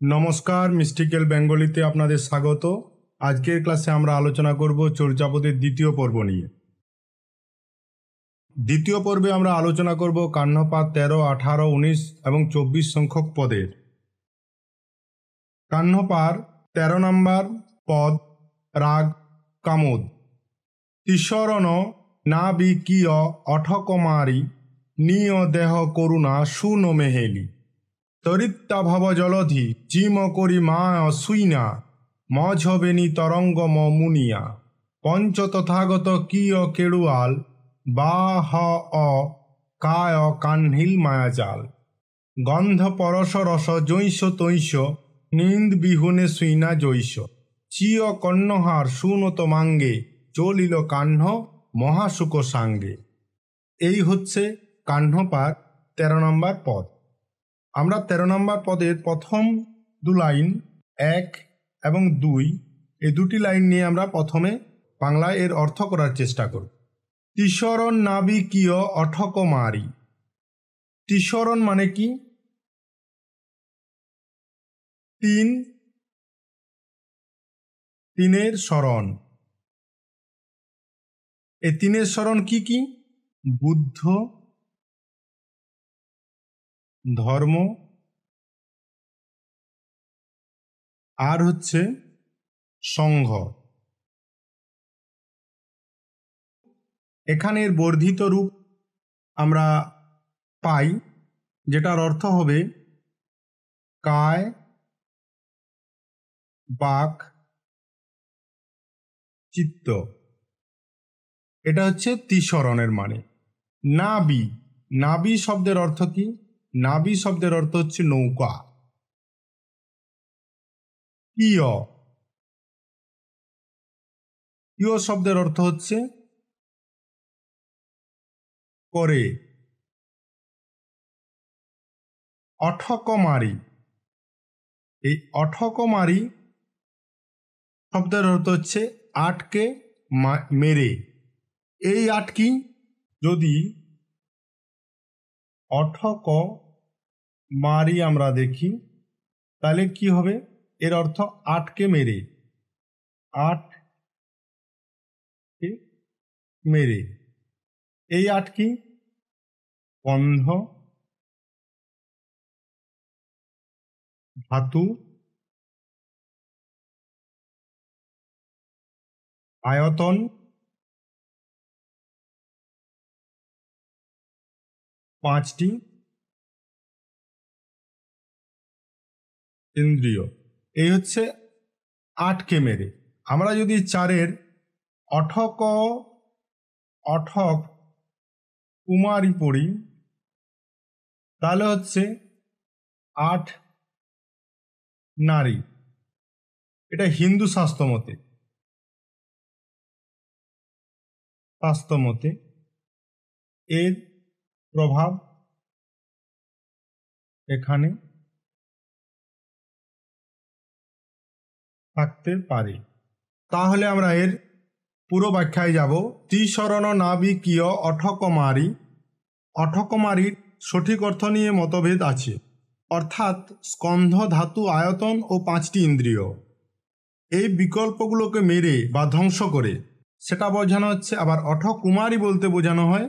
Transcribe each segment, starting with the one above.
নমস্কার, মিস্টিক্যাল বেঙ্গলিতে আপনাদের স্বাগত। আজকের ক্লাসে আমরা আলোচনা করব চর্যাপদের দ্বিতীয় পর্ব নিয়ে। দ্বিতীয় পর্বে আমরা আলোচনা করব কাহ্নপাদ 13, 18, 19 এবং 24 সংখ্যক পদের। কাহ্নপার 13 নম্বর পদ, রাগ কামোদ। তিসরণ না বিকিয় অঠকমারি নিয় দেহ করুণা সুনো মেহেলি। তরিত্তাভব জলধি জিম করি মা সুইনা মঝবেনি তরঙ্গ মুনিয়া। পঞ্চ তথাগত কিয় কেড়ুয়াল বা হ অ কায় কাহ্নিল মায়াজাল। গন্ধ পরশ রস জৈষ তৈষ নিন্দ বিহুনে সুইনা জৈষ। চিয় কর্ণহার সুনত মাঙ্গে চলিল কাহ্ন মহাসুখ সাঙ্গে। এই হচ্ছে কাহ্নপার 13 নম্বর পদ। আমরা 13 নম্বর পদের প্রথম দু লাইন 1 এবং 2 এই দুটি লাইন নিয়ে আমরা প্রথমে বাংলায় এর অর্থ করার চেষ্টা করব। তিসরণ নাবিকীয় অঠকমারি। তিসরণ মানে কি? তিনের শরণ। এই তিনের শরণ কি কি? বুদ্ধ, ধর্ম আর হচ্ছে সংঘ। এখানের বর্ধিত রূপ আমরা পাই, যেটার অর্থ হবে কায়, বাক, চিত্ত। এটা হচ্ছে তিসরণের মানে। নাবি, নাবি শব্দের অর্থ কি? নাবি শব্দের অর্থ হচ্ছে নৌকা। ইয়, ইয় শব্দের অর্থ হচ্ছে করে। অঠকমারি, এই অঠকমারি শব্দের অর্থ হচ্ছে আটকে মেরে। এই আটকি যদি অঠক মারি আমরা দেখি তাহলে কি হবে? এর অর্থ আটকে মেরে, আটকে মেরে। এই আটকি গন্ধ, ধাতু, আয়তন, পাঁচটি ইন্দ্রিয়। এই হচ্ছে আটকে মেরে। আমরা যদি 4-এর অঠক অঠক কুমারী পড়ি তাহলে হচ্ছে 8 নারী। এটা হিন্দু শাস্ত্রমতে, শাস্ত্রমতে এর প্রভাব এখানে থাকতে পারে। তাহলে আমরা এর পুরো ব্যাখ্যায় যাব। তিসরণ নাবিকীয় অঠকমারি। অঠকমারির সঠিক অর্থ নিয়ে মতভেদ আছে, অর্থাৎ স্কন্ধ, ধাতু, আয়তন ও 5টি ইন্দ্রিয়। এই বিকল্পগুলোকে মেরে বা ধ্বংস করে সেটা বোঝানো হচ্ছে। আবার অঠকুমারী বলতে বোঝানো হয়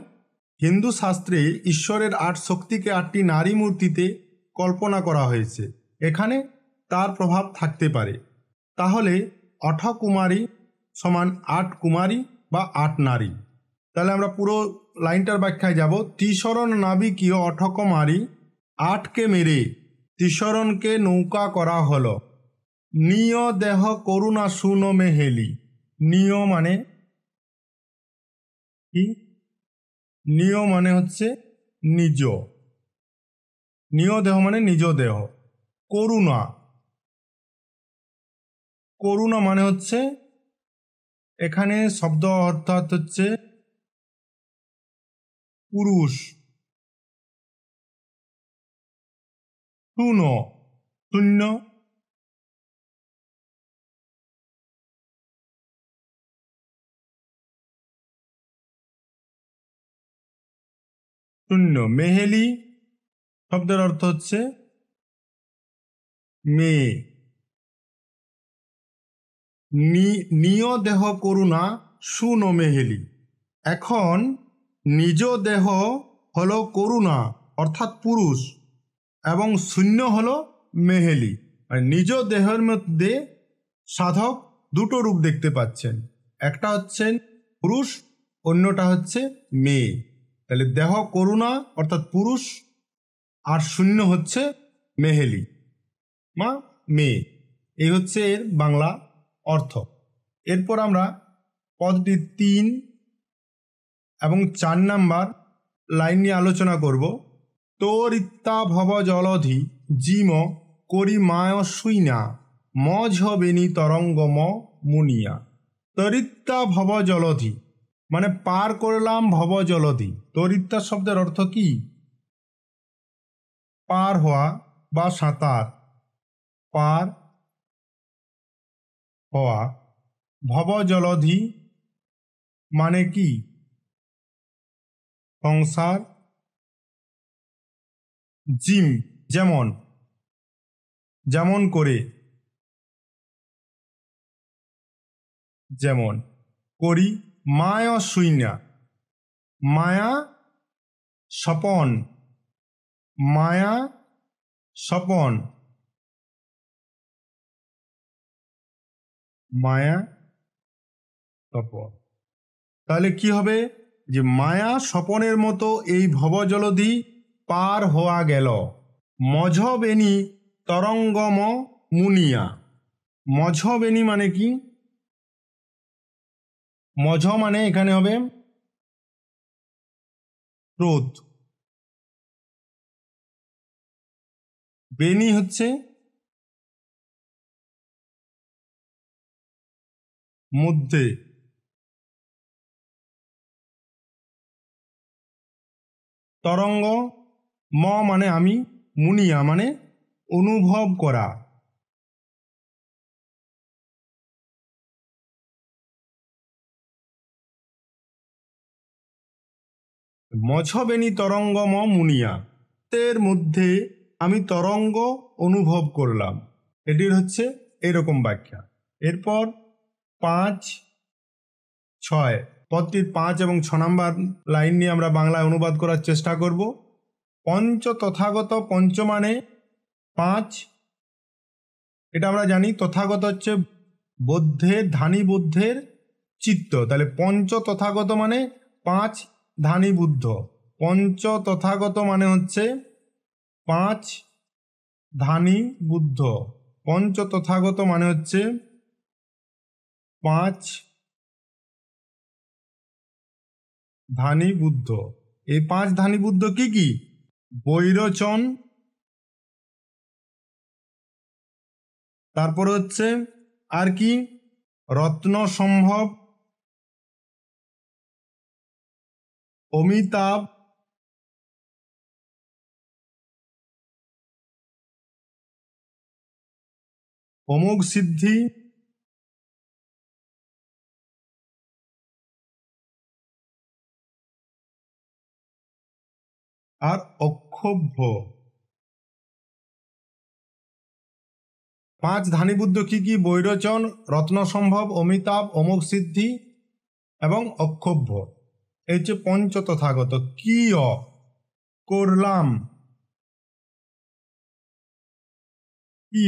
হিন্দু শাস্ত্রে ঈশ্বরের 8 শক্তিকে 8টি নারী মূর্তিতে কল্পনা করা হয়েছে, এখানে তার প্রভাব থাকতে পারে। তাহলে অঠকুমারী সমান 8 কুমারী বা 8 নারী। তাহলে আমরা পুরো লাইনটার ব্যাখ্যায় যাব। তিসরণ নাবিকীয় অঠকমারী আটকে মেরে তিসরণকে নৌকা করা হলো। নিয় দেহ করুণা সুনো মেহেলি। নিয় মানে কি? নিয় মানে হচ্ছে নিজ, নিয় দেহ মানে নিজ দেহ। করুণা, করুণা মানে হচ্ছে এখানে শব্দ অর্থাৎ হচ্ছে পুরুষ। শূন্য, শূন্য, শূন্য। মেহেলি শব্দের অর্থ হচ্ছে মেয়ে। নিয় দেহ করুণা শুন মেহেলি। এখন নিজ দেহ হলো করুণা অর্থাৎ পুরুষ এবং শূন্য হলো মেহেলি। মানে নিজ দেহের মধ্যে সাধক দুটো রূপ দেখতে পাচ্ছেন, একটা হচ্ছেন পুরুষ, অন্যটা হচ্ছে মেয়ে। তাহলে দেহ করুণা অর্থাৎ পুরুষ আর শূন্য হচ্ছে মেহেলি মা মেয়ে। এই হচ্ছে এর বাংলা অর্থ। এরপর আমরা পদটি 3 এবং 4 নাম্বার লাইন নিয়ে আলোচনা করব। তোরিত্তা ভব জলধি জিম করি মায় শুইনা মঝ বেনি তরঙ্গম মুনিয়া। তরিত্তা ভব জলধি মানে পার করলাম ভব জলধি। তরিত্তা শব্দের অর্থ কি? পার হওয়া বা সাঁতার, পার হওয়া। ভব জলধি মানে কি? সংসার। জিম যেমন, যেমন করে, যেমন করি মায়া শুইনা, মায়া স্বপন, মায়া স্বপন, মায়া স্বপন। তাহলে কি হবে? যে মায়া স্বপনের মতো এই ভবজলধি পার হওয়া গেল। মঝবেনি তরঙ্গম মুনিয়া। মঝবেনি মানে কি? মঝ মানে এখানে হবে স্রোত, বেনি হচ্ছে মধ্যে, তরঙ্গ ম মানে আমি, মুনিয়া মানে অনুভব করা। মছবেনি তরঙ্গম মুনিয়া, এর মধ্যে আমি তরঙ্গ অনুভব করলাম। এটির হচ্ছে এরকম ব্যাখ্যা। এরপর 5, 6 পদটির 5 এবং 6 নাম্বার লাইন নিয়ে আমরা বাংলায় অনুবাদ করার চেষ্টা করব। পঞ্চ তথাগত, পঞ্চ মানে 5, এটা আমরা জানি। তথাগত হচ্ছে বৌদ্ধের, ধানী বুদ্ধের চিত্ত। তাহলে পঞ্চ তথাগত মানে 5 ধানী বুদ্ধ। পঞ্চ তথাগত মানে হচ্ছে 5 ধানী বুদ্ধ। পঞ্চ তথাগত মানে হচ্ছে 5 ধানী বুদ্ধ। এই 5 ধানী বুদ্ধ কি কি? বৈরোচন, তারপর হচ্ছে আর কি? রত্ন সম্ভব, অমিতাভ, অমোঘ সিদ্ধি, আর অক্ষোভ্য। 5 ধানী বুদ্ধ কি কি? বৈরোচন, রত্নসম্ভব, অমিতাভ, অমোঘ সিদ্ধি এবং অক্ষোভ্য। এই হচ্ছে পঞ্চ তথাগত। কি করলাম, কি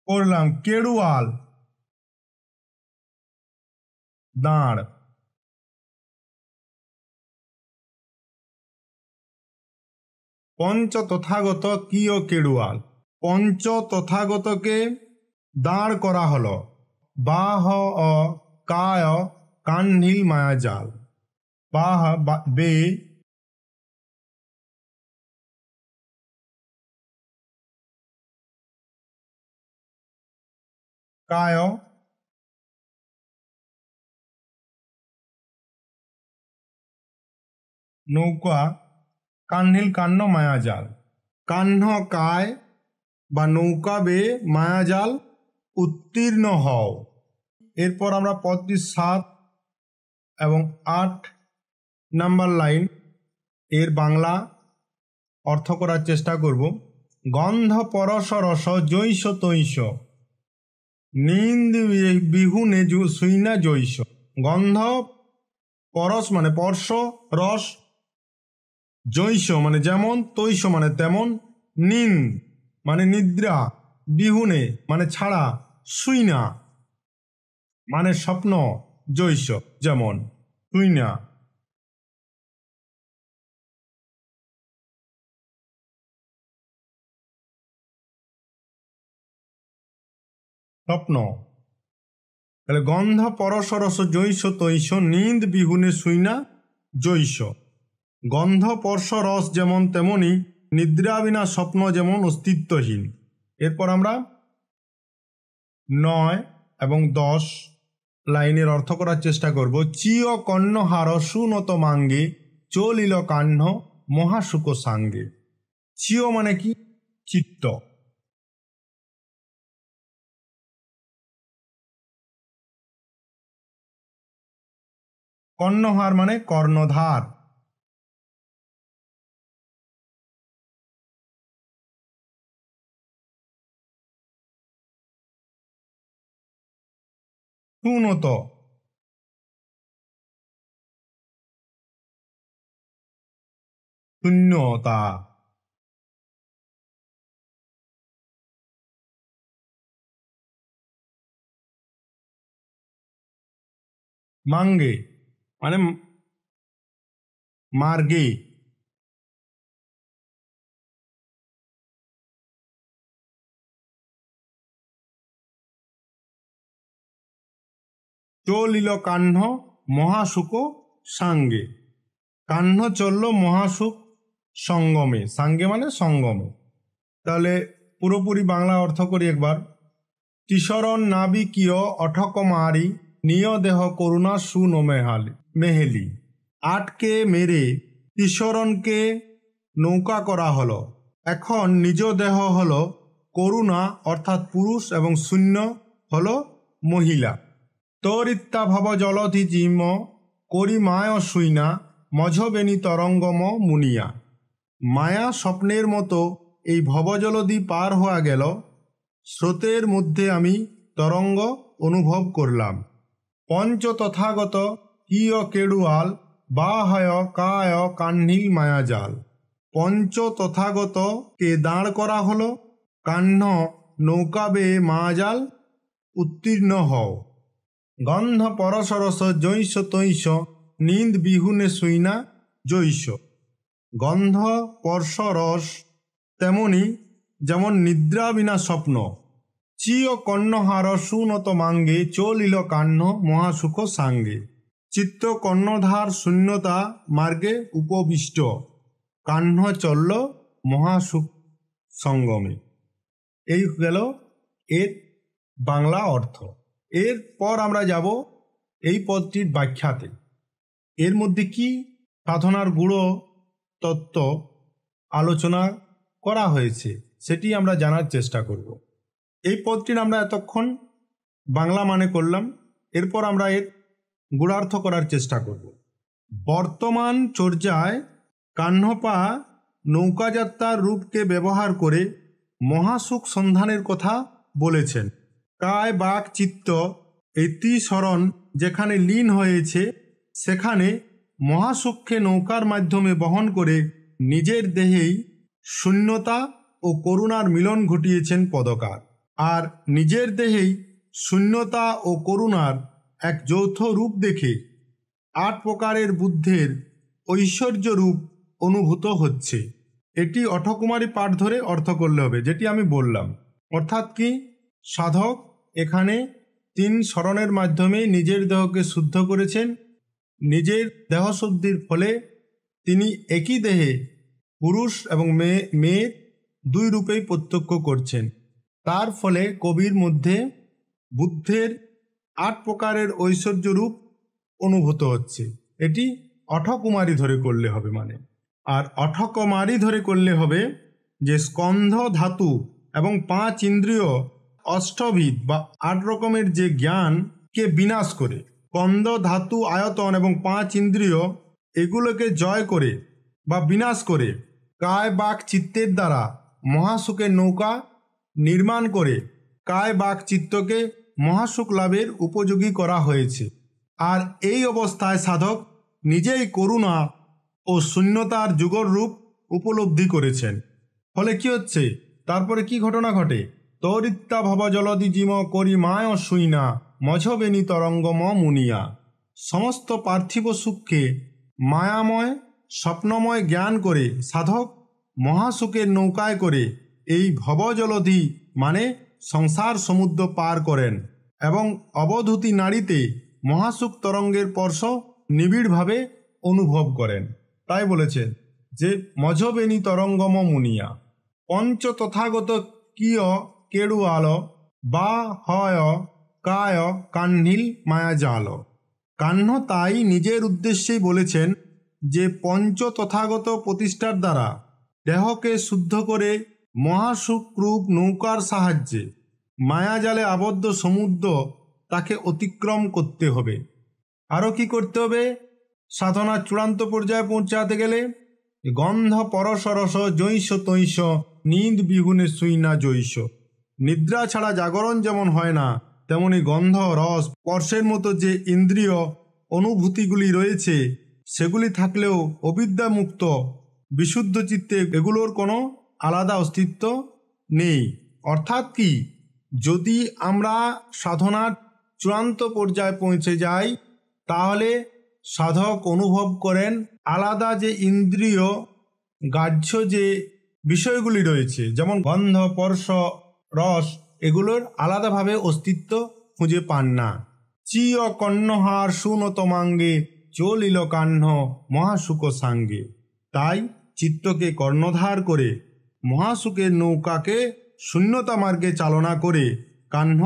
করলাম, কেড়ুয়াল দাঁড়। পঞ্চ তথাগত কি ও কেড়ুয়াল। পঞ্চ তথাগতকে দাঁড় করা হলো। বাহ অ কায় কান্নিল মায়াজাল। বাহ বে কায় নৌকা, কান্নিল কান্ন মায়াজাল। কাহ্ন কায় বা নৌকা বেয়ে মায়াজাল উত্তীর্ণ হও। এরপর আমরা পদটি 7 এবং 8 নাম্বার লাইন এর বাংলা অর্থ করার চেষ্টা করব। গন্ধ পরশ রস জৈষ তৈষ, নিন্দ বিহুনে সুইনা জৈষ। গন্ধ পরশ মানে স্পর্শ, রস জৈষ মানে যেমন, তৈষ মানে তেমন, নিন্দ মানে নিদ্রা, বিহুনে মানে ছাড়া, সুইনা মানে স্বপ্ন, জৈষ যেমন, সুইনা। স্বপ্ন। তাহলে গন্ধ পরশ রস জৈষ তৈষ, নিন্দ বিহুনে সুইনা জৈষ। গন্ধ স্পর্শ রস যেমন তেমনি, নিদ্রা বিনা স্বপ্ন যেমন অস্তিত্বহীন। এরপর আমরা 9 এবং 10 লাইনের অর্থ করার চেষ্টা করব। চিয় কর্ণহার সুনত মাঙ্গে, চলিল কাহ্ন মহাসুখ সাঙ্গে। চিয় মানে কি? চিত্ত। কর্ণহার মানে কর্ণধার। সুনত শূন্যতা। মাঙ্গে মানে মার্গে। চলিল কাহ্ন মহাসুখ সাঙ্গে। কাহ্ন চলল মহাসুখ সঙ্গমে। সাঙ্গে মানে সঙ্গমে। তাহলে পুরোপুরি বাংলা অর্থ করি একবার। তিসরণ নাবিকীয় অঠকমারি, নিয় দেহ করুণা সুনমেহালি মেহেলি। আটকে মেরে তিসরণকে নৌকা করা হলো। এখন নিজ দেহ হলো করুণা অর্থাৎ পুরুষ এবং শূন্য হলো মহিলা। তরিত্তা ভব জলধি জিম, করি মায় শুইনা, মঝবেনি তরঙ্গম মুনিয়া। মায়া স্বপ্নের মতো এই ভবজলধি পার হওয়া গেল, স্রোতের মধ্যে আমি তরঙ্গ অনুভব করলাম। পঞ্চ তথাগত কিয় কেড়ুয়াল, বা হয় কায় কাহ্নিল মায়াজাল। পঞ্চ তথাগতকে দাঁড় করা হলো, কাহ্ন নৌকা বেয়ে মায়াজাল উত্তীর্ণ হও। গন্ধ পরশরস জৈষ তৈষ, নিন্দ বিহুনে সুইনা জৈষ। গন্ধ স্পর্শ রস তেমনি যেমন নিদ্রা বিনা স্বপ্ন। চিয় কর্ণহার সুনত মাঙ্গে, চলিল কাহ্ন মহাসুখ সাঙ্গে। চিত্ত কর্ণধার শূন্যতা মার্গে উপবিষ্ট, কাহ্ন চলল মহাসুখ সঙ্গমে। এই গেল এর বাংলা অর্থ। এরপর আমরা যাব এই পদটির ব্যাখ্যাতে। এর মধ্যে কি সাধনার গূঢ় তত্ত্ব আলোচনা করা হয়েছে সেটি আমরা জানার চেষ্টা করব। এই পদটির আমরা এতক্ষণ বাংলা মানে করলাম। এরপর আমরা এর গূঢ়ার্থ করার চেষ্টা করব। বর্তমান চর্যায় কাহ্নপা নৌকাযাত্রার রূপকে ব্যবহার করে মহাসুখ সন্ধানের কথা বলেছেন। কায় বাক চিত্ত এই ত্রিসরণ যেখানে লীন হয়েছে, সেখানে মহাসুখকে নৌকার মাধ্যমে বহন করে নিজের দেহেই শূন্যতা ও করুণার মিলন ঘটিয়েছেন পদকার। আর নিজের দেহেই শূন্যতা ও করুণার এক যৌথ রূপ দেখে 8 প্রকারের বুদ্ধের ঐশ্বর্য রূপ অনুভূত হচ্ছে। এটি অঠকুমারী পাঠ ধরে অর্থ করলে হবে, যেটি আমি বললাম। অর্থাৎ কি, সাধক এখানে 3 শরণের মাধ্যমে নিজের দেহকে শুদ্ধ করেছেন। নিজের দেহশুদ্ধির ফলে তিনি একই দেহে পুরুষ এবং মেয়ে 2 রূপেই প্রত্যক্ষ করছেন। তার ফলে কবির মধ্যে বুদ্ধের 8 প্রকারের ঐশ্বর্য রূপ অনুভূত হচ্ছে। এটি অঠকুমারী ধরে করলে হবে মানে। আর অঠকুমারী ধরে করলে হবে যে স্কন্ধ ধাতু এবং 5 ইন্দ্রিয় অষ্টবিধ বা 8 রকমের যে জ্ঞানকে বিনাশ করে, স্কন্ধ ধাতু আয়তন এবং 5 ইন্দ্রিয় এগুলোকে জয় করে বা বিনাশ করে কায় বাক চিত্তের দ্বারা মহাসুখের নৌকা নির্মাণ করে কায় বাক চিত্তকে মহাসুখ লাভের উপযোগী করা হয়েছে। আর এই অবস্থায় সাধক নিজেই করুণা ও শূন্যতার যুগল রূপ উপলব্ধি করেছেন। ফলে কি হচ্ছে, তারপরে কি ঘটনা ঘটে? তরিত্যা ভব জলদি জিম করি মায় শুইনা মঝবেনি তরঙ্গম মুনিয়া। সমস্ত পার্থিব সুখকে মায়াময় স্বপ্নময় জ্ঞান করে সাধক মহাসুখের নৌকায় করে এই ভবজলধি মানে সংসার সমুদ্র পার করেন এবং অবধূতি নারীতে মহাসুখ তরঙ্গের স্পর্শ নিবিড়ভাবে অনুভব করেন। তাই বলেছেন যে মঝবেনি তরঙ্গম মুনিয়া। পঞ্চ তথাগত কিয় কেড়ুয়াল বা হয় কায় কাহ্নিল মায়াজাল। কাহ্ন তাই নিজের উদ্দেশ্যেই বলেছেন যে পঞ্চ তথাগত প্রতিষ্ঠার দ্বারা দেহকে শুদ্ধ করে মহাসুখ রূপ নৌকার সাহায্যে মায়াজালে আবদ্ধ সমুদ্র তাকে অতিক্রম করতে হবে। আরও কি করতে হবে? সাধনার চূড়ান্ত পর্যায়ে পৌঁছাতে গেলে গন্ধ পরশরস জৈষ তৈষ নিদ বিহুনে শুইনা জৈষ। নিদ্রা ছাড়া জাগরণ যেমন হয় না, তেমনি গন্ধ রস স্পর্শের মতো যে ইন্দ্রিয় অনুভূতিগুলি রয়েছে সেগুলি থাকলেও অবিদ্যামুক্ত বিশুদ্ধ চিত্তে এগুলোর কোনো আলাদা অস্তিত্ব নেই। অর্থাৎ কি, যদি আমরা সাধনার চূড়ান্ত পর্যায়ে পৌঁছে যাই তাহলে সাধক অনুভব করেন আলাদা যে ইন্দ্রিয় গ্রাহ্য যে বিষয়গুলি রয়েছে, যেমন গন্ধ স্পর্শ রস, এগুলোর আলাদাভাবে অস্তিত্ব খুঁজে পান না। চিয় কর্ণহার সুনতমাঙ্গে চলিল কাহ্ন মহাসুখ সাঙ্গে। তাই চিত্তকে কর্ণধার করে মহাসুখের নৌকাকে শূন্যতা মার্গে চালনা করে কাহ্ন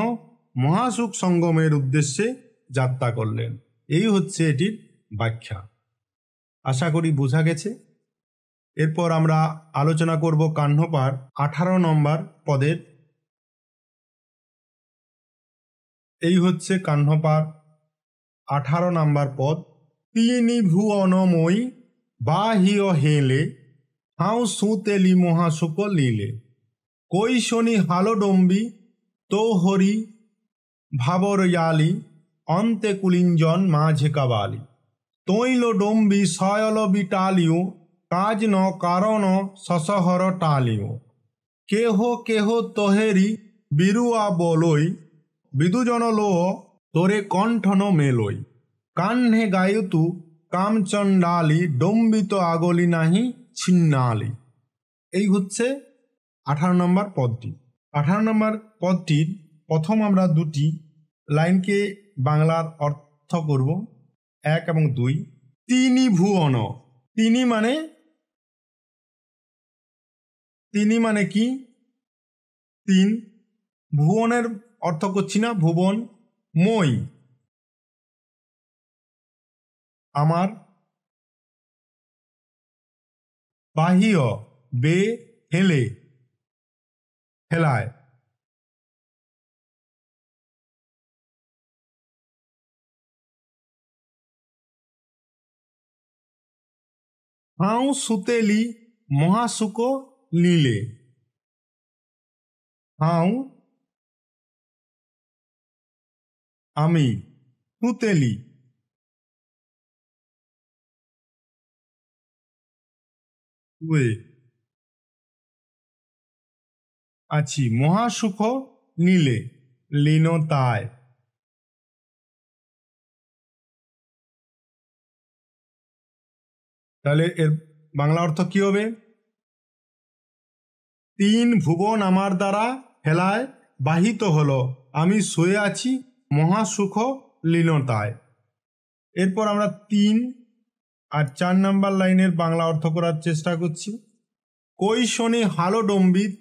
মহাসুখ সঙ্গমের উদ্দেশ্যে যাত্রা করলেন। এই হচ্ছে এটির ব্যাখ্যা। আশা করি বোঝা গেছে। এরপর আমরা আলোচনা করব কাহ্নপার 18 নম্বর পদের। এই হচ্ছে কাহ্নপার 18 নম্বর পদ। তিনি ভুবনময়ী বাহিয় হেলে হাউ সুতেলি মহাসুখ লীলে। কৈশনি হালোডম্বি তো হরি ভাবরয়ালি অন্তে কুলিঞ্জন মাঝে কাবালি। তৈল ডম্বি সয়ল বিটালিও কাজ ন কারণ সসহর টালিও। কেহ কেহ তোহেরি বিরুয়া বলই বিদুজন লো তোরে কণ্ঠন মেলই। কাহ্নে গায়তু কামচণ্ডালি ডম্বিত আগলি নাহি ছিন্নালি। এই হচ্ছে 18 নম্বর পদটি। 18 নম্বর পদটির প্রথম আমরা দুটি লাইনকে বাংলার অর্থ করব, 1 এবং 2। তিনি ভুবন। তিনি মানে কি? তিন। ভুবনের অর্থ করছি না, ভুবন মই আমার, বাহিয় বে হেলে হেলায়, হাউ সুতেলি মহাসুখ লীলে। হাউ আমি, সুতেলি আছি, মহাসুখ নীলে লীনতায়। তাহলে এর বাংলা অর্থ কি হবে? তিন ভুবন আমার দ্বারা হেলায় বাহিত হলো, আমি শুয়ে আছি মহাসুখ লীনতায়। এরপর আমরা 3 আর 4 নম্বর লাইনের বাংলা অর্থ করার চেষ্টা করছি। কৈশনি হালোডম্বিত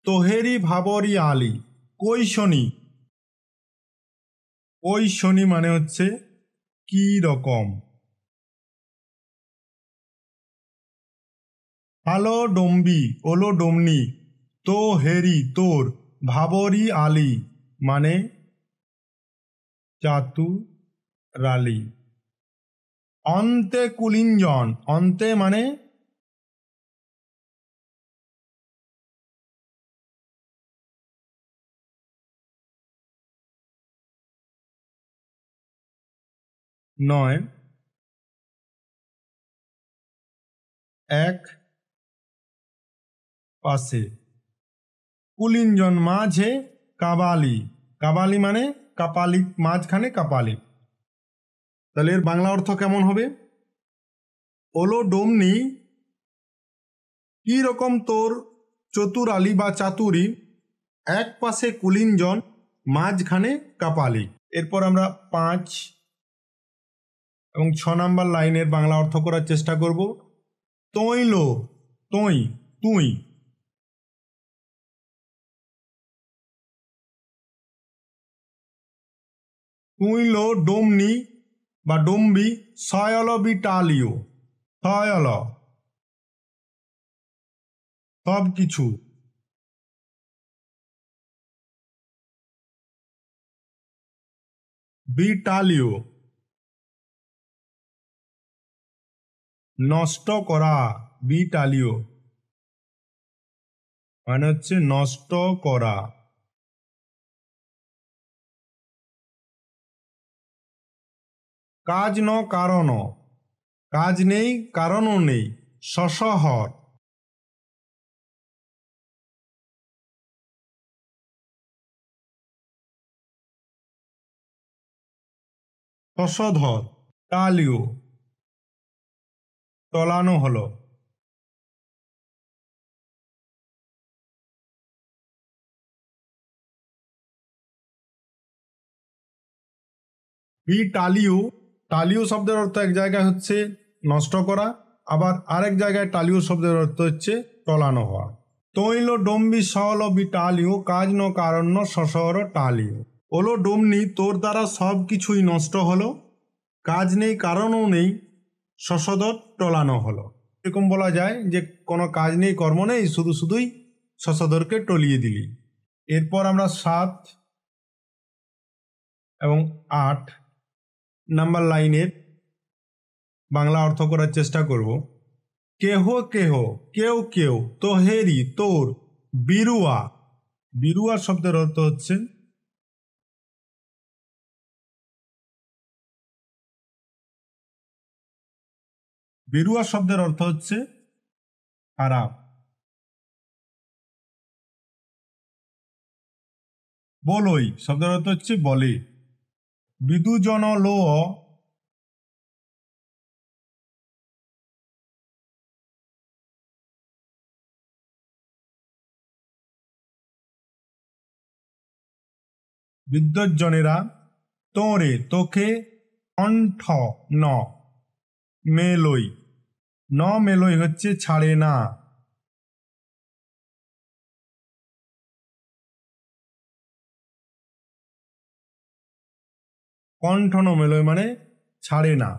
তোহেরি ভাবরি আলি। কৈশনি, কৈশনি মানে হচ্ছে কি রকম। হালো ডম্বি ওলো ডমনি, তো হেরি তোর, ভাবরি আলি মানে চাতুরালি। অন্তে কুলিঞ্জন, অন্তে মানে নয়, এক পাশে। কুলিঞ্জন মাঝে কাবালি, কাবালি মানে কাপালি, মাঝখানে কাপালি। তাহলে এর বাংলা অর্থ কেমন হবে? ওলো ডোমনি কি রকম তোর চতুরালি বা চাতুরি, এক পাশে কুলিঞ্জন মাঝখানে কাপালি। এরপর আমরা 5 এবং 6 নাম্বার লাইনের বাংলা অর্থ করার চেষ্টা করব। তৈল, তৈ, তুই। তুইল ডোমনি বা ডোম্বি সয়ল বিটালিও, সয়ল সব কিছু। বিটালিও নষ্ট করা, বিটালিও মানে হচ্ছে নষ্ট করা। কাজ ন কারণ, কাজ নেই কারণও নেই, সশহর। শশধর, টালিও টলানো হলো। বিটালিও, টালিও শব্দের অর্থ এক জায়গায় হচ্ছে নষ্ট করা, আবার আরেক জায়গায় টালিও শব্দের অর্থ হচ্ছে টলানো হওয়া। তৈল ডম্বি সল বিটালিও কাজ ন কারণ্য শশর টালিও। ওলো ডোমনি তোর দ্বারা সব কিছুই নষ্ট হলো, কাজ নেই কারণও নেই, শশধর টলানো হলো। এরকম বলা যায় যে কোনো কাজ নেই কর্ম নেই, শুধু শুধুই শশধরকে টলিয়ে দিলি। এরপর আমরা 7 এবং 8 নাম্বার লাইনের বাংলা অর্থ করার চেষ্টা করব। কেহ কেহ, কেউ কেউ, তোহেরি তোর, বিরুয়া, বিরুয়া শব্দের অর্থ হচ্ছে বিরুয়া শব্দের অর্থ হচ্ছে খারাপ। বলই শব্দের অর্থ হচ্ছে বলে। বিদুজন লো, বিদ্যুৎজনেরা, তোরে তোকে, কণ্ঠ ন মেলই, ন মেলই হচ্ছে ছাড়ে না। কণ্ঠ ন মেলই মানে ছাড়ে না।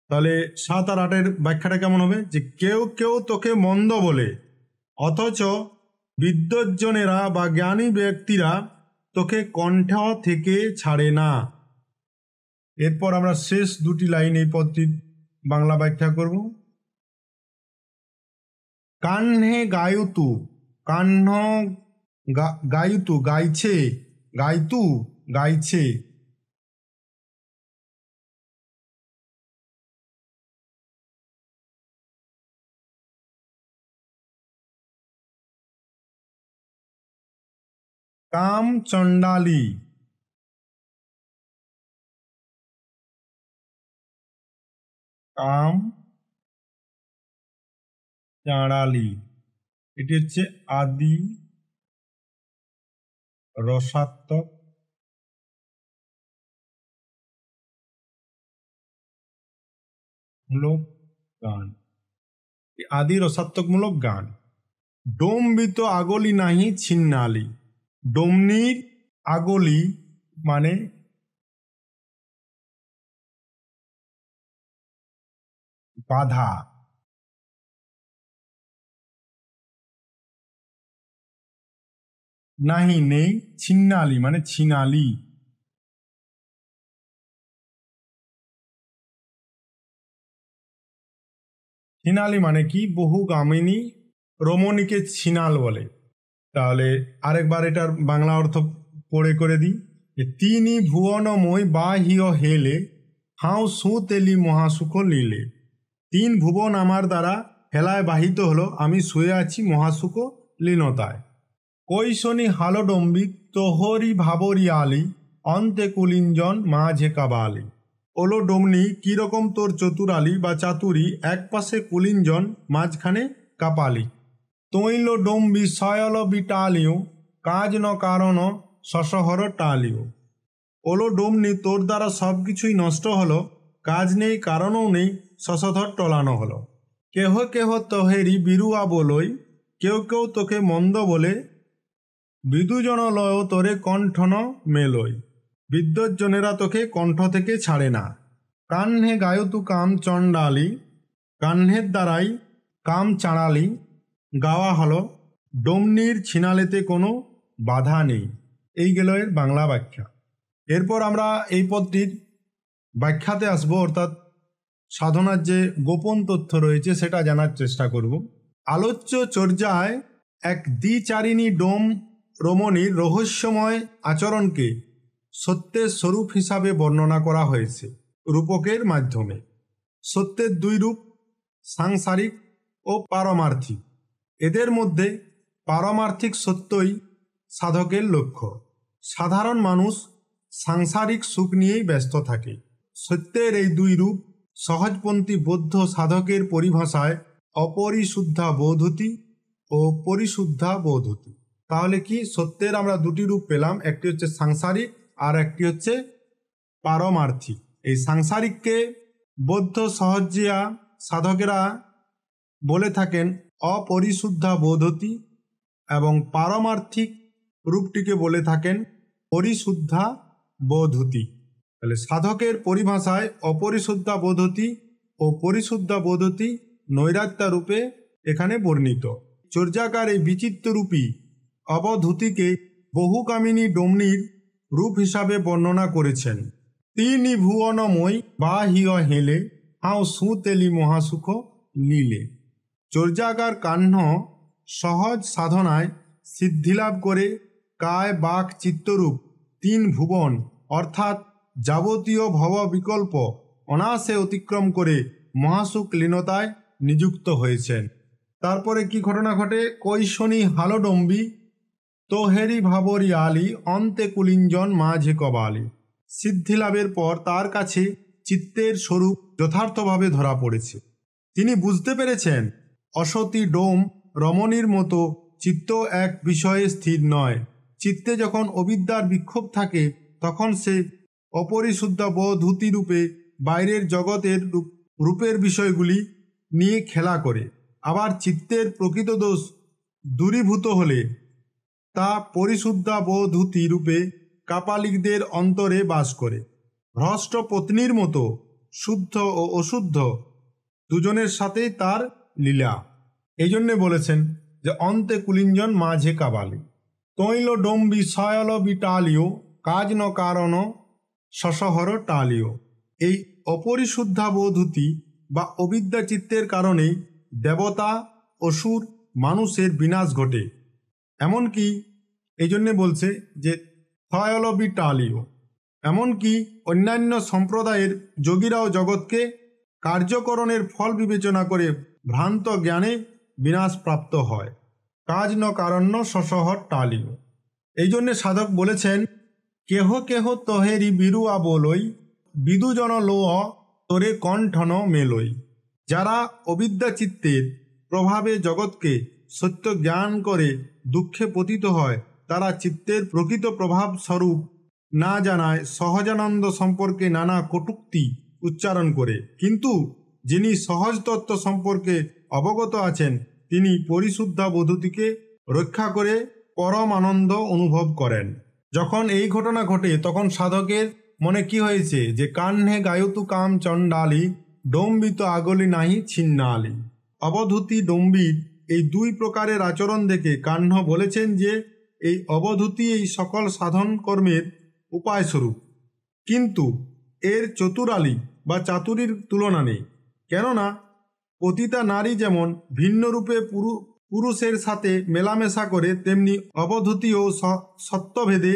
তাহলে 7 আর 8-এর ব্যাখ্যাটা কেমন হবে? যে কেউ কেউ তোকে মন্দ বলে, অথচ বিদ্বজ্জনেরা বা জ্ঞানী ব্যক্তিরা তোকে কণ্ঠ থেকে ছাড়ে না। এরপর আমরা শেষ 2টি লাইন এই পদটির বাংলা ব্যাখ্যা করব। কাহ্নে গায়ুতু, কাহ্ন গায়ুতু গাইছে, গাইতু গাইছে। কাম চণ্ডালী, কাম চাঁড়ালি, এটি হচ্ছে আদি রসাত্মক মূলক গান, আদি রসাত্মকমূলক গান। ডোম্বিত আগলি নাহি ছিন্নালি, ডোমনির আগলি মানে বাধা, নাহি নেই, ছিন্নালি মানে ছিনালি। ছিনালি মানে কি? বহুগামিনী রমণীকে ছিনাল বলে। তাহলে আরেকবার এটার বাংলা অর্থ পড়ে করে দিই। তিনি ভুবনময় বাহিয় হেলে হাও সুতেলি মহাসুখ লীলে। তিন ভুবন আমার দ্বারা হেলায় বাহিত হলো, আমি শুয়ে আছি মহাসুখ লীনতায়। কৈশনি হালডম্বি তোহরি ভাবরি আলি অন্তে কুলিঞ্জন মাঝে কাবালি। ওলো ডমনি কিরকম তোর চতুরালি বা চাতুরি, এক পাশে কুলিঞ্জন মাঝখানে কাপালি। তৈল ডম্বি সয়ল বিটালিও কাজ ন কারণ সশহর টালিও। ওলো ডমনি তোর দ্বারা সব কিছুই নষ্ট হলো, কাজ নেই কারণও নেই, শশধর টলানো হলো। কেহ কেহ তহেরি বিরুয়া বলই, কেউ কেউ তোকে মন্দ বলে, বিদুজন লয় তোরে কণ্ঠন মেলই। বিদ্যজ্জনেরা তোকে কণ্ঠ থেকে ছাড়ে না। কাহ্নে গায়তু কাম চণ্ডালি, কাহ্নের দ্বারাই কাম চাঁড়ালি গাওয়া হলো, ডমনির ছিনালেতে কোনো বাধা নেই। এই গেল এর বাংলা ব্যাখ্যা। এরপর আমরা এই পদটির ব্যাখ্যাতে আসবো, অর্থাৎ সাধনার যে গোপন তথ্য রয়েছে সেটা জানার চেষ্টা করব। আলোচ্য চর্যায় এক দ্বিচারিণী ডোম রমণীর রহস্যময় আচরণকে সত্যের স্বরূপ হিসাবে বর্ণনা করা হয়েছে রূপকের মাধ্যমে। সত্যের দুই রূপ, সাংসারিক ও পারমার্থিক। এদের মধ্যে পারমার্থিক সত্যই সাধকের লক্ষ্য। সাধারণ মানুষ সাংসারিক সুখ নিয়েই ব্যস্ত থাকে। সত্যের এই দুই রূপ সহজপন্থী বৌদ্ধ সাধকের পরিভাষায় অপরিশুদ্ধা বোধূতি ও পরিশুদ্ধা বোধূতি। তাহলে কি, সত্যের আমরা দুটি রূপ পেলাম, একটি হচ্ছে সাংসারিক আর একটি হচ্ছে পারমার্থিক। এই সাংসারিককে বৌদ্ধ সহজিয়া সাধকেরা বলে থাকেন অপরিশুদ্ধা বোধূতি এবং পারমার্থিক রূপটিকে বলে থাকেন পরিশুদ্ধা বোধূতি। তাহলে সাধকের পরিভাষায় অপরিশুদ্ধা বোধূতি ও পরিশুদ্ধা বোধূতি নৈরাত্যা রূপে এখানে বর্ণিত। চর্যাকার এই বিচিত্ররূপী অবধূতিকে বহুকামিনী ডমনির রূপ হিসাবে বর্ণনা করেছেন। তিনি ভুবনময় বাহিয় হেলে হাও সুতেলি মহাসুখ লীলে। চর্যাকার কাহ্ন সহজ সাধনায় সিদ্ধিলাভ করে কায় বাক চিত্তরূপ তিন ভুবন অর্থাৎ যাবতীয় ভব বিকল্প অনায়াসে অতিক্রম করে মহাসুখ লীনতায় নিযুক্ত হয়েছেন। তারপরে কি ঘটনা ঘটে? কৈশনি হালডম্বি তোহেরি ভাবরি আলি অন্তে কুলিঞ্জন মাঝে কবালি। সিদ্ধিলাভের পর তার কাছে চিত্তের স্বরূপ যথার্থভাবে ধরা পড়েছে। তিনি বুঝতে পেরেছেন অসতী ডোম রমণীর মতো চিত্ত এক বিষয়ে স্থির নয়। চিত্তে যখন অবিদ্যার বিক্ষোভ থাকে তখন সে অপরিশুদ্ধ বোধূতি রূপে বাইরের জগতের রূপের বিষয়গুলি নিয়ে খেলা করে। আবার চিত্তের প্রকৃত দোষ দূরীভূত হলে তা পরিশুদ্ধা বোধূতি রূপে কাপালিকদের অন্তরে বাস করে। ভ্রষ্ট পত্নীর মতো শুদ্ধ ও অশুদ্ধ দুজনের সাথেই তার লীলা। এই জন্যে বলেছেন যে অন্তে কুলিঞ্জন মাঝে কাবালি। তৈল ডম্বি সয়ল বিটালিও কাজ ন কারণ সশহর টালিও। এই অপরিশুদ্ধা বোধূতি বা অবিদ্যা চিত্তের কারণেই দেবতা অসুর মানুষের বিনাশ ঘটে। এমনকি এই জন্যে বলছে যে সয়ল বিটালিও, এমনকি অন্যান্য সম্প্রদায়ের যোগীরাও জগৎকে কার্যকরণের ফল বিবেচনা করে ভ্রান্ত জ্ঞানে বিনাশ প্রাপ্ত হয়। কাজ ন কারণ্য সশহর টালিও। এই জন্যে সাধক বলেছেন কেহ কেহ তহেরি বিরুয়া বলই বিদুজন লোয় তোরে কণ্ঠন মেলই। যারা অবিদ্যা চিত্তের প্রভাবে জগৎকে সত্য জ্ঞান করে দুঃখে পতিত হয়, তারা চিত্তের প্রকৃত প্রভাব স্বরূপ না জানায় সহজানন্দ সম্পর্কে নানা কটূক্তি উচ্চারণ করে। কিন্তু যিনি সহজ তত্ত্ব সম্পর্কে অবগত আছেন তিনি পরিশুদ্ধা বোধূতিকে রক্ষা করে পরম আনন্দ অনুভব করেন। যখন এই ঘটনা ঘটে তখন সাধকের মনে কি হয়েছে যে কাহ্নে গায়তু কাম চণ্ডালি ডম্বিত আগলি নাহি ছিন্নালি। অবধূতি ডম্বির এই দুই প্রকারের আচরণ দেখে কাহ্ন বলেছেন যে এই অবধূতি এই সকল সাধন কর্মের উপায় স্বরূপ, কিন্তু এর চতুরালি বা চাতুরীর তুলনা নেই। কেননা পতিতা নারী যেমন ভিন্ন রূপে পুরুষের সাথে মেলামেশা করে, তেমনি অবধূতিও সত্যভেদে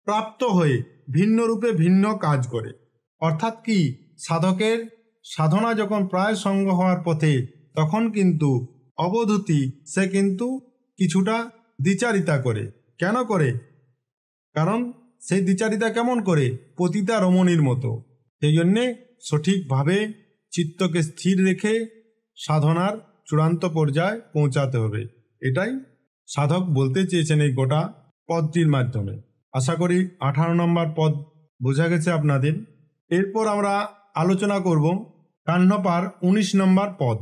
প্রাপ্ত হয়ে ভিন্ন রূপে ভিন্ন কাজ করে। অর্থাৎ কি, সাধকের সাধনা যখন প্রায় সঙ্গ হওয়ার পথে, তখন কিন্তু অবধূতি সে কিন্তু কিছুটা দ্বিচারিতা করে। কেন করে? কারণ সেই দ্বিচারিতা কেমন করে? পতিতা রমণীর মতো। সেই জন্যে সঠিকভাবে চিত্তকে স্থির রেখে সাধনার চূড়ান্ত পর্যায়ে পৌঁছাতে হবে। এটাই সাধক বলতে চেয়েছেন এই গোটা পদটির মাধ্যমে। আশা করি 18 নম্বর পদ বোঝা গেছে আপনাদের। এরপর আমরা আলোচনা করব কান্নপার 19 নম্বর পদ।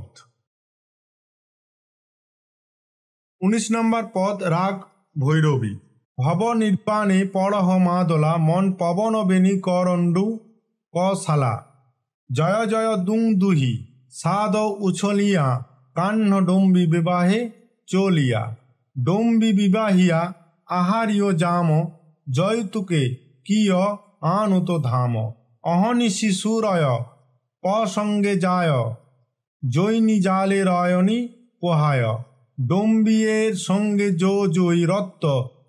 19 নম্বর পদ রাগ ভৈরবী। ভব নির্বাণে পড়হ মাদলা, মন পবন বেনি করণ্ডু কশালা। জয় জয় দুং দুহি সাদ উছলিয়া, কাহ্ন ডম্বি বিবাহে চলিয়া। ডম্বি বিবাহিয়া আহারিয় জাম, জয়তুকে কিয় আনুত ধাম। অহনিশি সুরয় পসঙ্গে যায়, জৈনী জালে রয়নি পোহায়। ডম্বিয়ের সঙ্গে জয়ী রত্ত,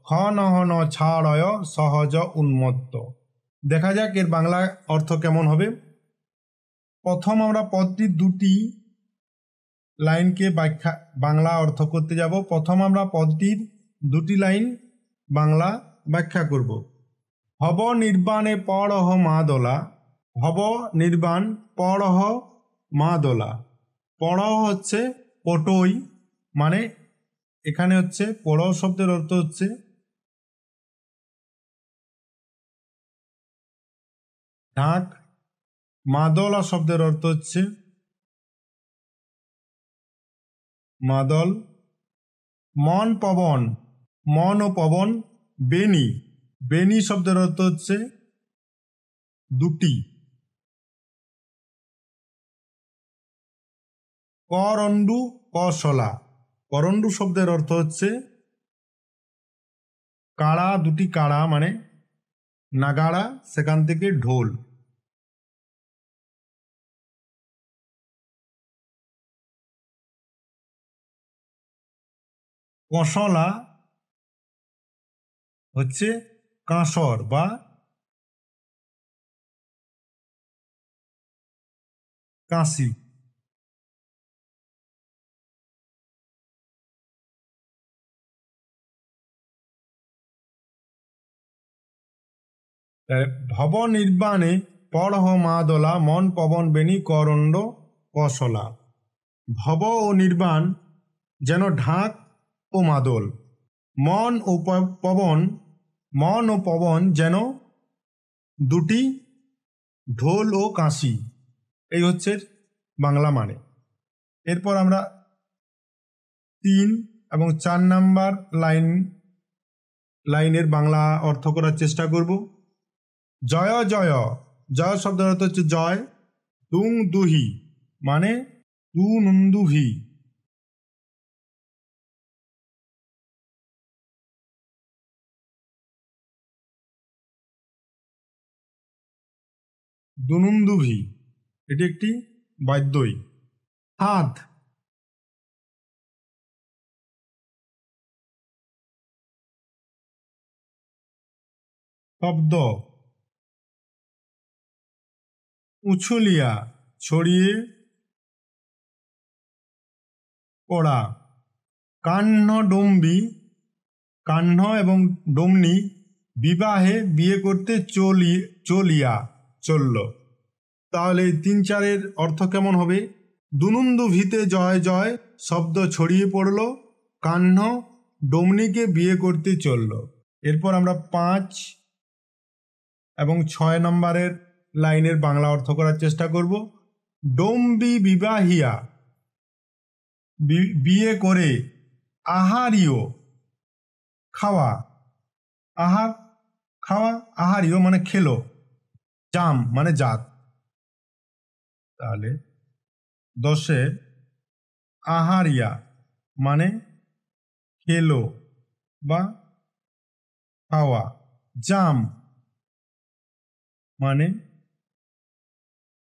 হন হন ছাড়য় সহজ উন্মত্ত। দেখা যাক এর বাংলা অর্থ কেমন হবে। প্রথম আমরা পদটির দুটি লাইনকে বাংলা অর্থ করতে যাব। প্রথম আমরা পদটির দুটি লাইন বাংলা ব্যাখ্যা করব। ভব নির্বাণে পড়হ মাদলা। ভব নির্বাণ পড়হ মাদলা। পড়হ হচ্ছে পটই, মানে এখানে হচ্ছে পড়হ শব্দের অর্থ হচ্ছে ঢাক। মাদলা শব্দের অর্থ হচ্ছে মাদল। মন পবন, মন ও পবন। বেনি, বেনি শব্দের অর্থ হচ্ছে দুটি। করণ্ডু কশলা, করণ্ডু শব্দের অর্থ হচ্ছে কাড়া, দুটি কাড়া মানে নাগাড়া, সেখান থেকে ঢোল। কশলা হচ্ছে কাঁসর বা কাঁসি। ভব নির্বাণে পড়হ মাদলা, মন পবন বেনি করণ্ড কশলা। ভব ও নির্বাণ যেন ঢাক ও মাদল। মন ও পবন, মন ও পবন যেন দুটি ঢোল ও কাঁসি। এই হচ্ছে বাংলা মানে। এরপর আমরা 3 এবং 4 নাম্বার লাইনের বাংলা অর্থ করার চেষ্টা করব। জয় জয়, জয় শব্দের অর্থ হচ্ছে জয়। দুং দুহি মানে তু নন্দুভি। দুনুন্দুভি এটি একটি বাদ্যই। হাত, শব্দ। উছুলিয়া ছড়িয়ে পড়া। কাহ্ন ডম্বি, কাহ্ন এবং ডমনি বিবাহে বিয়ে করতে চলিয়া চলল। তাহলে 3-4-এর অর্থ কেমন হবে? দুনুন্দু ভিতে জয় জয় শব্দ ছড়িয়ে পড়ল, কাহ্ন ডমনিকে বিয়ে করতে চলল। এরপর আমরা 5 এবং 6 নম্বরের লাইনের বাংলা অর্থ করার চেষ্টা করব। ডম্বি বিবাহিয়া বিয়ে করে, আহারিও খাওয়া, আহার খাওয়া, আহারিও মানে খেলো, জাম মানে জাত। তাহলে 10-এ আহারিয়া মানে খেলো বা খাওয়া, জাম মানে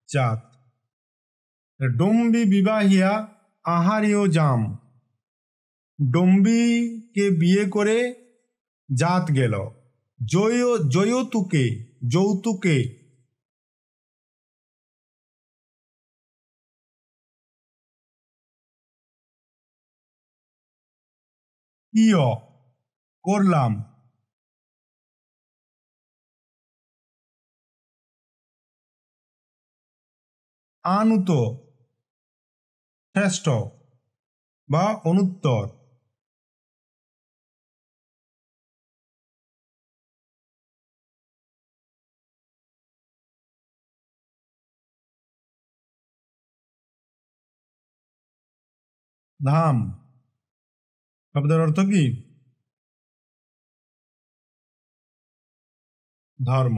জাত। ডম্বি বিবাহিয়া আহারিও জাম, ডম্বিকে বিয়ে করে জাত গেল। জয়তুকে যৌতুকে কিয় করলাম, আনুত শ্রেষ্ঠ বা অনুত্তর, ধাম শব্দের অর্থ কি? ধর্ম।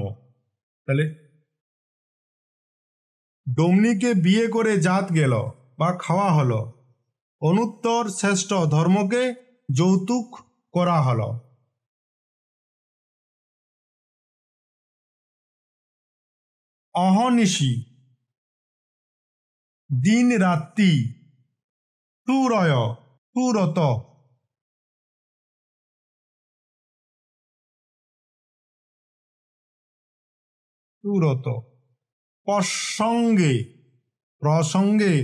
তাহলে ডমনিকে বিয়ে করে জাত গেল বা খাওয়া হলো, অনুত্তর শ্রেষ্ঠ ধর্মকে যৌতুক করা হলো। অহনিশি দিন রাত্রি, সুরয় সুরত, সুরত, প্রসঙ্গে প্রসঙ্গে,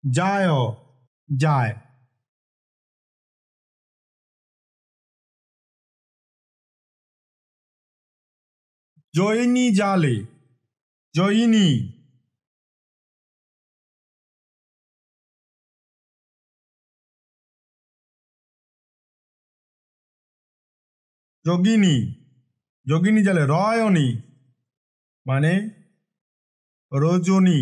যায় যায়, জয়িনী জালে জয়িনী, যোগিনী যোগিনী জালে, রয়নী মানে রজনী,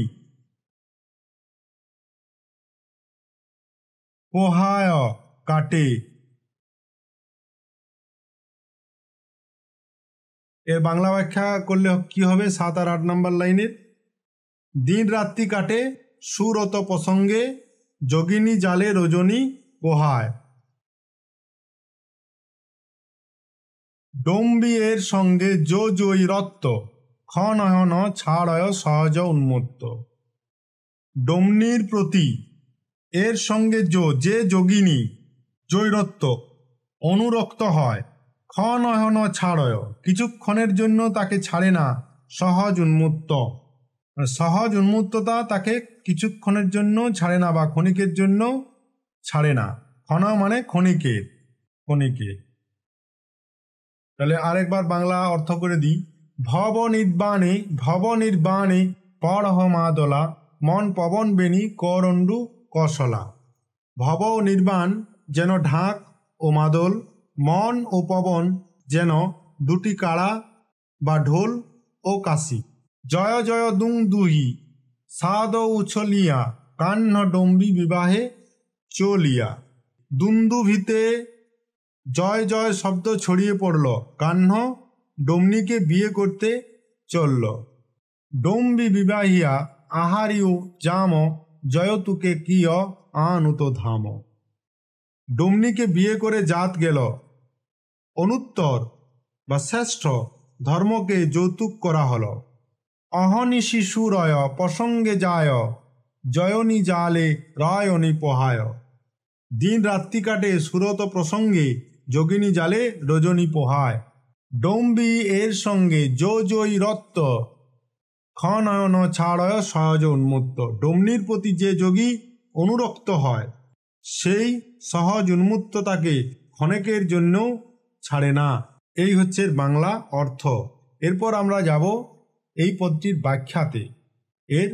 পোহায় কাটে। এর বাংলা ব্যাখ্যা করলে কি হবে? 7 আর 8 নম্বর লাইনের, দিন রাত্রি কাটে সুরত প্রসঙ্গে, যোগিনী জালে রজনী পোহায়। ডম্বি এর সঙ্গে জয়ী রত্ত, ক্ষণয়ন ছাড়য় সহজ উন্মত্ত। ডমনির প্রতি এর সঙ্গে যে যোগিনী জৈরত্ব অনুরক্ত হয়, ক্ষণয়ন ছাড়য় কিছুক্ষণের জন্য তাকে ছাড়ে না, সহজ উন্মত্ত সহজ উন্মত্ততা তাকে কিছুক্ষণের জন্য ছাড়ে না বা ক্ষণিকের জন্য ছাড়ে না। ক্ষণ মানে ক্ষণিকের, ক্ষণিকের। তাহলে আরেকবার বাংলা অর্থ করে দিই। ভব নির্বাণে পড়হ মাদলা, মন পবন বেণী করণ্ডু কসলা। ভব ও নির্বাণ যেন ঢাক ও মাদল, মন ও পবন যেন দুটি কাড়া বা ঢোল ও কাশি। জয় জয় দুং দুহি সাদ উছলিয়া, কাহ্ন ডম্বি বিবাহে চলিয়া। দুন্দুভিতে জয় জয় শব্দ ছড়িয়ে পড়ল, কাহ্ন ডমনিকে বিয়ে করতে চলল। ডম্বি বিবাহিয়া আহারিও জাম, জয়তুকে কিয় আনুত ধাম। ডমনিকে বিয়ে করে জাত গেল, অনুত্তর বা শ্রেষ্ঠ ধর্মকে যৌতুক করা হল। অহনিশি সুরয় প্রসঙ্গে যায়, জয়নী জালে রয়নী পোহায়। দিন রাত্রি কাটে সুরত প্রসঙ্গে, যোগিনী জালে রজনী পোহায়। ডম্বি এর সঙ্গে জয়ী রত্ত, ক্ষণয়ন ছাড়য় সহজ উন্মত্ত। ডমনির প্রতি যে যোগী অনুরক্ত হয়, সেই সহজ উন্মত্ত তাকে ক্ষণিকের জন্য ছাড়ে না। এই হচ্ছে বাংলা অর্থ। এরপর আমরা যাব এই পদটির ব্যাখ্যাতে, এর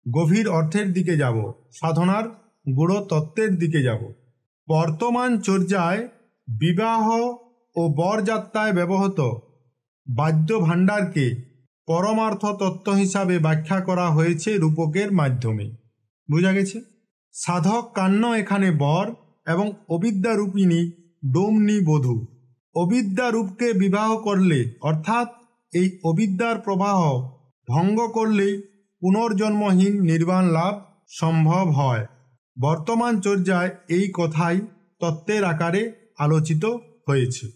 গভীর অর্থের দিকে যাব, সাধনার গূঢ় তত্ত্বের দিকে যাব। বর্তমান চর্যায় বিবাহ ও বরযাত্রায় ব্যবহৃত বাদ্য ভাণ্ডারকে পরমার্থ তত্ত্ব হিসাবে ব্যাখ্যা করা হয়েছে রূপকের মাধ্যমে। বোঝা গেছে? সাধক কান্য এখানে বর এবং অবিদ্যারূপিণী ডমনি বধূ। অবিদ্যারূপকে বিবাহ করলে, অর্থাৎ এই অবিদ্যার প্রবাহ ভঙ্গ করলেই পুনর্জন্মহীন নির্বাণ লাভ সম্ভব হয়। বর্তমান চর্যায় এই কথাই তত্ত্বের আকারে আলোচিত হয়েছে।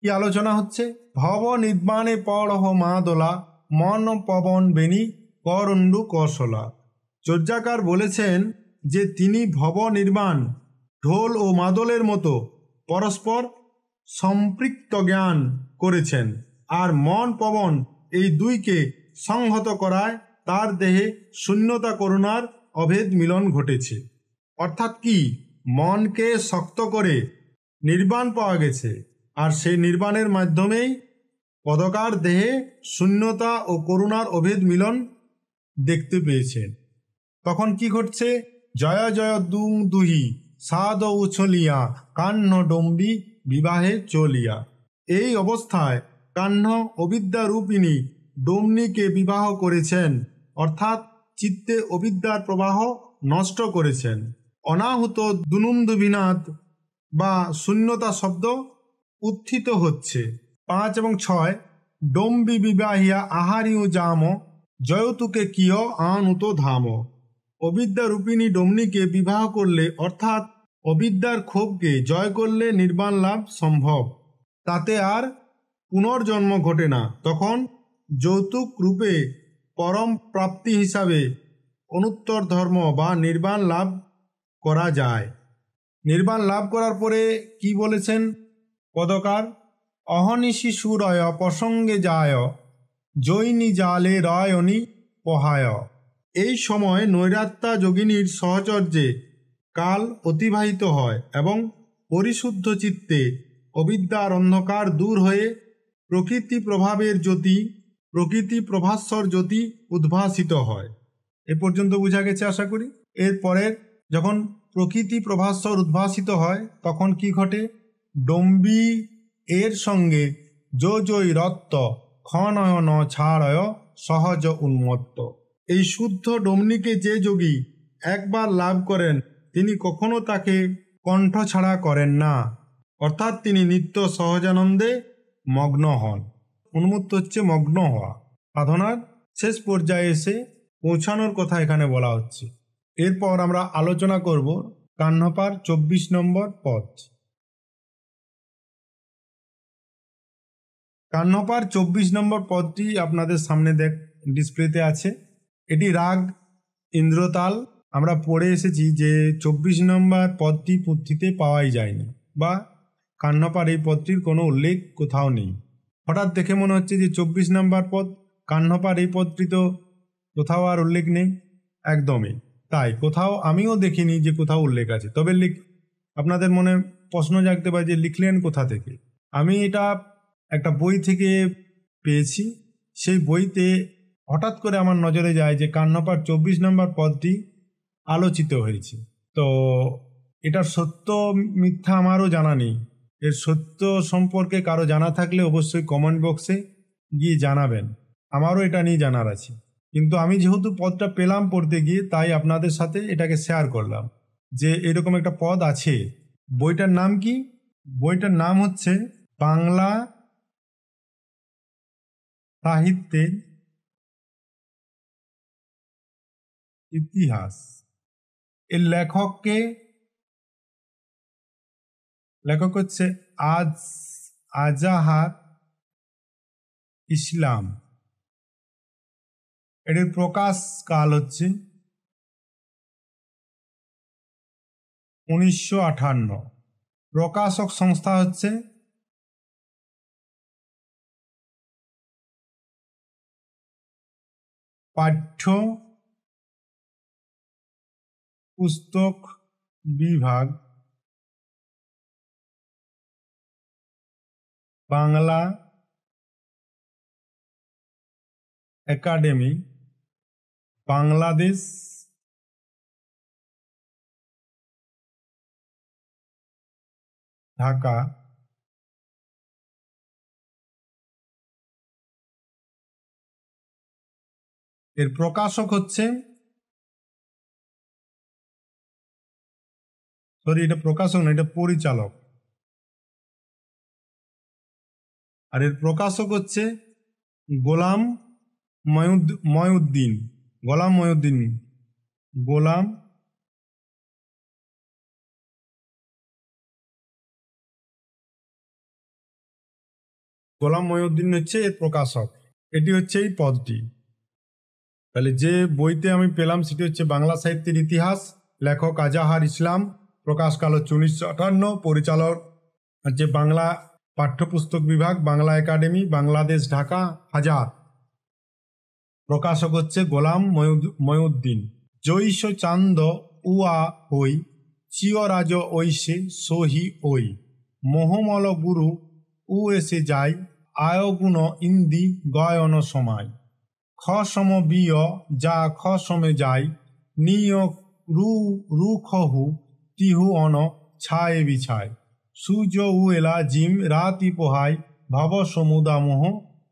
কি আলোচনা হচ্ছে? ভব নির্বাণে পড়হ মাদলা, মন পবন বেণী করণ্ডু কসলা। চর্যাকার বলেছেন যে তিনি ভব নির্বাণ ঢোল ও মাদলের মতো পরস্পর সম্পৃক্ত জ্ঞান করেছেন আর মন পবন এই দুইকে সংহত করায় তার দেহে শূন্যতা করুণার অভেদ মিলন ঘটেছে। অর্থাৎ কি, মনকে শক্ত করে নির্বাণ পাওয়া গেছে, আর সেই নির্বাণের মাধ্যমেই পদকার দেহে শূন্যতা ও করুণার অভেদ মিলন দেখতে পেয়েছেন। তখন কি ঘটছে? জয় জয় দুং দুহি সাদ উছলিয়া কাহ্ন ডম্বি বিবাহে চলিয়া। এই অবস্থায় কাহ্ন অবিদ্যারূপিণী ডমনিকে বিবাহ করেছেন, অর্থাৎ চিত্তে অবিদ্যার প্রবাহ নষ্ট করেছেন। অনাহুত দুনুন্দুবিনাদ বা শূন্যতা শব্দ উত্থিত হচ্ছে। 5 এবং 6 ডম্বি বিবাহিয়া আহারিও জাম জয়তুকে কিয় আনুত ধাম। অবিদ্যারূপিণী ডমনিকে বিবাহ করলে, অর্থাৎ অবিদ্যার ক্ষোভকে জয় করলে নির্বাণ লাভ সম্ভব। তাতে আর পুনর্জন্ম ঘটে না। তখন যৌতুক রূপে পরম প্রাপ্তি হিসাবে অনুত্তর ধর্ম বা নির্বাণ লাভ করা যায়। নির্বাণ লাভ করার পরে কি বলেছেন পদকার? অহনিশি সুরয় প্রসঙ্গে যায় জৈনী জালে রয়নি পহায়। এই সময় নৈরাত্যা যোগিনীর সহচর্যে কাল অতিবাহিত হয় এবং পরিশুদ্ধ চিত্তে অবিদ্যার অন্ধকার দূর হয়ে প্রকৃতি প্রভাবের জ্যোতি, প্রকৃতি প্রভাস্বর জ্যোতি উদ্ভাসিত হয়। এ পর্যন্ত বোঝা গেছে আশা করি। এরপরের যখন প্রকৃতি প্রভাস্বর উদ্ভাসিত হয় তখন কি ঘটে? ডম্বি এর সঙ্গে জয় রত্ত ক্ষণয় ন ছাড়য় সহজ উন্মত্ত। এই শুদ্ধ ডমনিকে যে যোগী একবার লাভ করেন তিনি কখনো তাকে কণ্ঠ ছাড়া করেন না, অর্থাৎ তিনি নিত্য সহজানন্দে মগ্ন হন। উন্মত্ত হচ্ছে মগ্ন হওয়া। সাধনার শেষ পর্যায়ে এসে পৌঁছানোর কথা এখানে বলা হচ্ছে। এরপর আমরা আলোচনা করব কাহ্নপার 24 নম্বর পদ। কাহ্নপার 24 নম্বর পদটি আপনাদের সামনে ডিসপ্লেতে আছে। এটি রাগ ইন্দ্রতাল। আমরা পড়ে এসেছি যে 24 নম্বর পদটি পুঁথিতে পাওয়াই যায়নি, বা কাহ্নপার এই পদটির কোনো উল্লেখ কোথাও নেই। হঠাৎ দেখে মনে হচ্ছে যে 24 নম্বর পদ, কাহ্নপার এই পদটি তো কোথাও আর উল্লেখ নেই। একদমই তাই, কোথাও আমিও দেখিনি যে কোথাও উল্লেখ আছে। তবে আপনাদের মনে প্রশ্ন জাগতে পারে যে লিখলেন কোথা থেকে। আমি এটা একটা বই থেকে পেয়েছি। সেই বইতে হঠাৎ করে আমার নজরে যায় যে কাহ্নপার 24 নম্বর পদটি আলোচিত হয়েছে। তো এটার সত্য মিথ্যা আমারও জানা নেই। এর সত্য সম্পর্কে কারো জানা থাকলে অবশ্যই কমেন্ট বক্সে গিয়ে জানাবেন। আমারও এটা নিয়ে জানার আছে, কিন্তু আমি যেহেতু পদটা পেলাম পড়তে গিয়ে, তাই আপনাদের সাথে এটাকে শেয়ার করলাম যে এরকম একটা পদ আছে। বইটার নাম কি? বইটার নাম হচ্ছে বাংলা সাহিত্যের ইতিহাস। এর লেখক হচ্ছে আজাহার ইসলাম। এর প্রকাশ কাল হচ্ছে 1958। প্রকাশক সংস্থা হচ্ছে পাঠ্য পুস্তক বিভাগ, বাংলা একাডেমি, বাংলাদেশ, ঢাকা। এর প্রকাশক হচ্ছে, এটা প্রকাশক না, এটা পরিচালক। আর এর প্রকাশক হচ্ছে গোলাম ময়উদ্দিন। গোলাম ময়উদ্দিন হচ্ছে এর প্রকাশক। এটি হচ্ছে এই পদটি। তাহলে যে বইতে আমি পেলাম সেটি হচ্ছে বাংলা সাহিত্যের ইতিহাস, লেখক আজাহার ইসলাম, প্রকাশকাল হচ্ছে 1958, পরিচালক হচ্ছে বাংলা পাঠ্যপুস্তক বিভাগ, বাংলা একাডেমি, বাংলাদেশ, ঢাকা 1000। প্রকাশক হচ্ছে গোলাম ময়উদ্দিন। জৈস চান্দ উয়া হই, চিয়রাজ ঐসে সহি ওই, মোহমল গুরু উ এসে যায়, আয়গুণ ইন্দি গয়ন সময়, খ সম বিয় যা খ সমে যায়, নিয় রু খহু তিহু অন ছায়ে বিছায়, সূর্য উয়েলা জিম রাতি পোহায়, ভাব সমুদা মোহ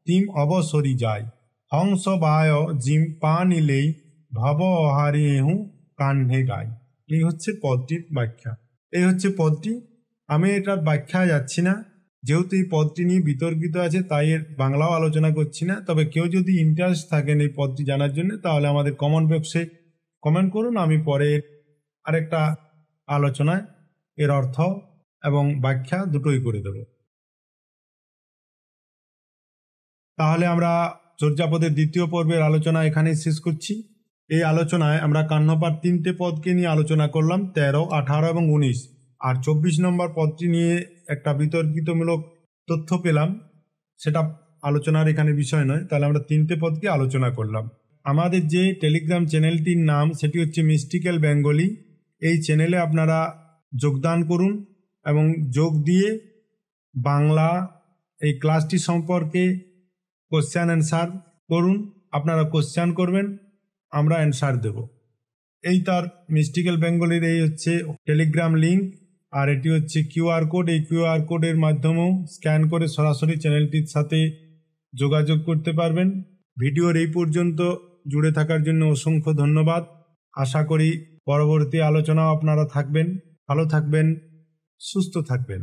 তিম অবসরি যায়, হংস বায় জিম পা নিলেই, ভাব অহারিহু কান্হে গায়। এই হচ্ছে পদটির ব্যাখ্যা। এই হচ্ছে পদটি। আমি এটার ব্যাখ্যা যাচ্ছি না, যেহেতু এই পদটি নিয়ে বিতর্কিত আছে, তাই এর বাংলাও আলোচনা করছি না। তবে কেউ যদি ইন্টারেস্ট থাকেন এই পদটি জানার জন্য, তাহলে আমাদের কমেন্ট বক্সে কমেন্ট করুন। আমি পরে আরেকটা আলোচনায় এর অর্থ এবং ব্যাখ্যা দুটোই করে দেব। তাহলে আমরা চর্যাপদের দ্বিতীয় পর্বের আলোচনা এখানেই শেষ করছি। এই আলোচনায় আমরা কান্নপার 3টে পদকে নিয়ে আলোচনা করলাম, 13, 18 এবং 19। আর 24 নম্বর পদটি নিয়ে একটা বিতর্কিতমূলক তথ্য পেলাম, সেটা আলোচনার এখানে বিষয় নয়। তাহলে আমরা 3টে পদকে আলোচনা করলাম। আমাদের যে টেলিগ্রাম চ্যানেলটির নাম সেটি হচ্ছে মিস্টিক্যাল বেঙ্গলি। এই চ্যানেলে আপনারা যোগদান করুন এবং যোগ দিয়ে বাংলা এই ক্লাসটি সম্পর্কে কোশ্চেন অ্যান্সার করুন। আপনারা কোশ্চেন করবেন, আমরা অ্যান্সার দেব। এই তার মিস্টিক্যাল বেঙ্গলির এই হচ্ছে টেলিগ্রাম লিঙ্ক, আর এটি হচ্ছে কিউআর কোড। এই কিউআর কোডের মাধ্যমেও স্ক্যান করে সরাসরি চ্যানেলটির সাথে যোগাযোগ করতে পারবেন। ভিডিওর এই পর্যন্ত জুড়ে থাকার জন্য অসংখ্য ধন্যবাদ। আশা করি পরবর্তী আলোচনাও আপনারা থাকবেন। ভালো থাকবেন, সুস্থ থাকবেন।